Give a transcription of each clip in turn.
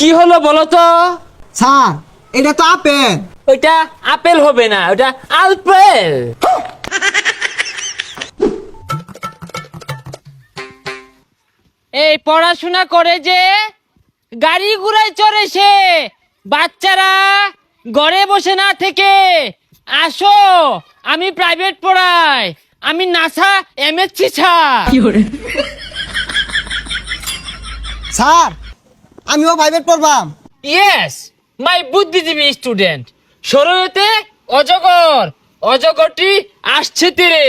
কি হলো বলো তো? স্যার এটা তো আপেল। ওইটা আপেল হবে না, ওটা আলপেল। এই পড়াশোনা করে যে গাড়ি ঘোড়ায় চড়ে সে বাচ্চারা ঘরে বসে না থেকে আসো, আমি প্রাইভেট পড়াই, আমি নাসা এমএসসি স্যার। স্যার আমিও প্রাইভেট পড়বাম। ইয়েস, মাই বুদ্ধিজীবী স্টুডেন্ট। শরীয়তে অজগর, অজগরটি আসছে তীরে,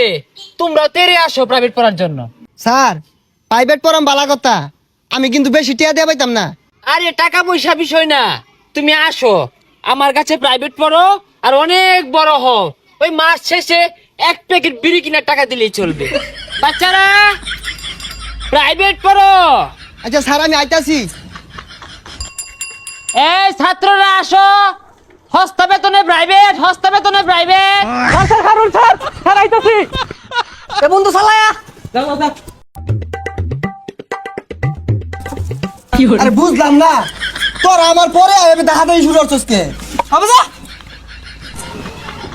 তোমরা তীরে আসো প্রাইভেট পড়ার জন্য। স্যার প্রাইভেট পড়াম বালা কথা, আমি কিন্তু বেশি টিয়া দিয়ে পাইতাম না। আরে টাকা পয়সা বিষয় না, তুমি আসো আমার কাছে প্রাইভেট পড়ো আর অনেক বড় হও, ওই মাস শেষে এক প্যাকেট বিড়ি কিনার টাকা দিলেই চলবে। বাচ্চারা প্রাইভেট পড়ো। আচ্ছা স্যার আমি আইতাছি। এই ছাত্ররা আসো, হস্তা বেতনে প্রাইভেট, হস্তা বেতনে প্রাইভেট। স্যার আইতাছি। এ বন্ধু চালায়া। আরে বুঝলাম না, তোর আমার পরে আমি দেখা দেই শুরু করছস কে? হবে যা।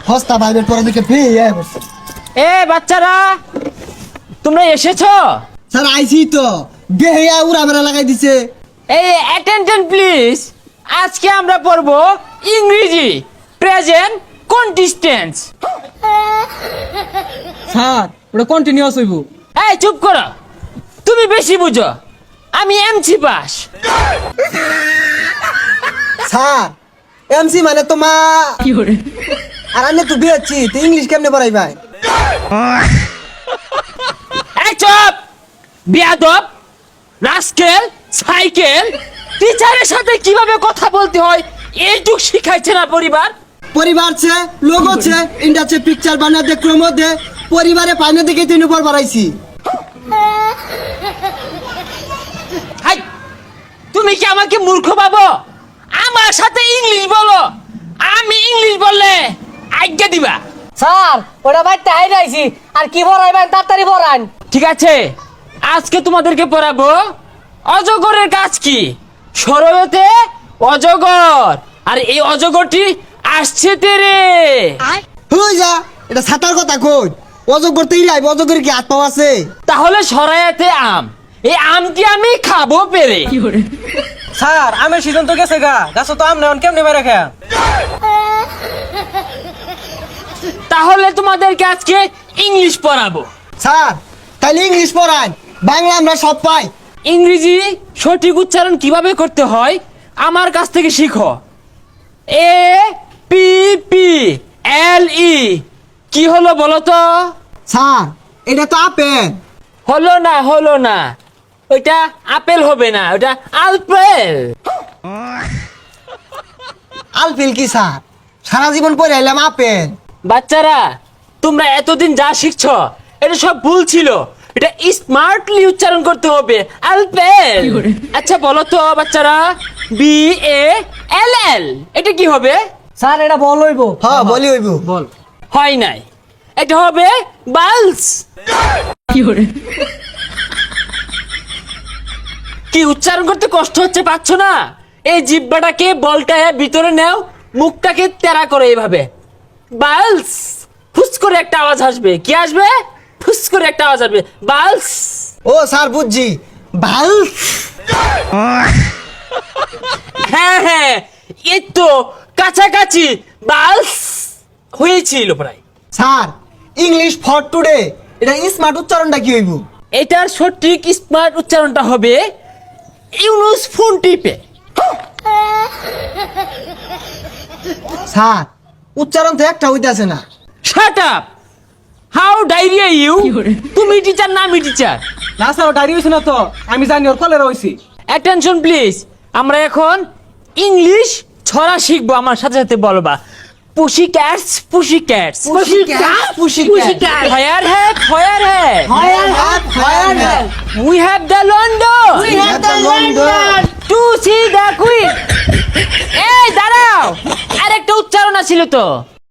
হস্তা প্রাইভেট পড়া দিকে ফ্রি বলছে। এ বাচ্চারা তোমরা এসেছো? স্যার আইছি তো, বেহিয়া উড়া বেড়া লাগাই দিছে। এই অ্যাটেনশন প্লিজ, আজকে আমরা পড়বো ইংরেজি প্রেজেন্ট কন্টিস্টেন্স। স্যার ওটা কন্টিনিউয়াস হইব। এই চুপ করো, তুমি বেশি বুঝো, আমি এমসি পাস। স্যার এমসি মানে তো মা আর আমি তো বিয়েছি, তো ইংলিশ কেমনে পড়াই ভাই? এই চুপ বিয়াদব, রাস্কেল, সাইকেল, টিচারের সাথে কিভাবে কথা বলতে হয় এইটুক শিখাইছে না পরিবার? পরিবার ছে, লোক আছে, ইন্ডাস্ট্রি পিকচার বানাতে ক্রম দে, পরিবারে পাইনে দেখে তিন উপর বাড়াইছি। হাই, তুমি কি আমাকে মূর্খ ভাবো? আমার সাথে ইংলিশ বলো, আমি ইংলিশ বললে আজ্ঞা দিবা? স্যার ওটা বাইতে হাইরাইছি, আর কি পড়াইবেন তাড়াতাড়ি পড়ান। ঠিক আছে, আজকে তোমাদেরকে পড়াবো অজগরের কাজ কি। শরয়তে অজগর, আর এই অজগরটি আসছে তেরে। হই যা, এটা ছাতার কথা কই? অজগর তো ইলাই, অজগরের কি হাত পাও আছে? তাহলে শরায়াতে আম, এই আমটি আমি খাবো পেরে। স্যার আমের সিজন তো গেছে গা, গাছ তো আম নেন কেমনে বেড়ে খেয়া। তাহলে তোমাদেরকে আজকে ইংলিশ পড়াবো। স্যার তাইলে ইংলিশ পড়ান, বাংলা আমরা সব পাই। ইংরেজি সঠিক উচ্চারণ কিভাবে করতে হয় আমার কাছ থেকে শিখো। এ পি পি এল ই, কি হলো বলো তো? স্যার এটা তো আপেল। হলো না, হলো না, ওইটা আপেল হবে না, ওটা আলপেল। আলপেল কি স্যার? সারা জীবন পড়ে আইলাম আপেল। বাচ্চারা তোমরা এতদিন যা শিখছো এটা সব ভুল ছিল, এটা স্মার্টলি উচ্চারণ করতে হবে, আলপেল। আচ্ছা বলো তো বাচ্চারা, বি এ এল এল এটা কি হবে? স্যার এটা বল হইব। হ্যাঁ বলি হইব। বল হয় নাই, এটা হবে বালস। কি উচ্চারণ করতে কষ্ট হচ্ছে, পাচ্ছ না? এই জিহ্বাটাকে বলটায় ভিতরে নাও, মুখটাকে তেরা করে এইভাবে বালস, ফুস করে একটা আওয়াজ আসবে। কি আসবে? ফুস করে একটা আওয়াজ আসবে, বালস। ও স্যার বুঝছি, ভাল। হ্যাঁ হ্যাঁ, এই তো কাছাকাছি, বালস হয়েছিল প্রায়। স্যার ইংলিশ ফর টুডে, এটা স্মার্ট উচ্চারণটা কি হইব? এটার সঠিক স্মার্ট উচ্চারণটা হবে ইউনুস ফোন টিপে। স্যার উচ্চারণ তো একটা হইতাছে না। Shut up, how diarrhea you? তুমি টিচার না আমি টিচার? না স্যার ডায়রি হইছে না তো, আমি জানি ওর কলেরা হইছি। অ্যাটেনশন প্লিজ, আমরা এখন ইংলিশ ছড়া শিখবো, আমার সাথে সাথে বলবা। Pussy cats, pussy cats, pussy cat, pussy cat. Fire hat, fire hat, fire hat, fire hat. We have the London, We have the London. To see the queen. এই দাঁড়াও, আরেকটা উচ্চারণ ছিল তো।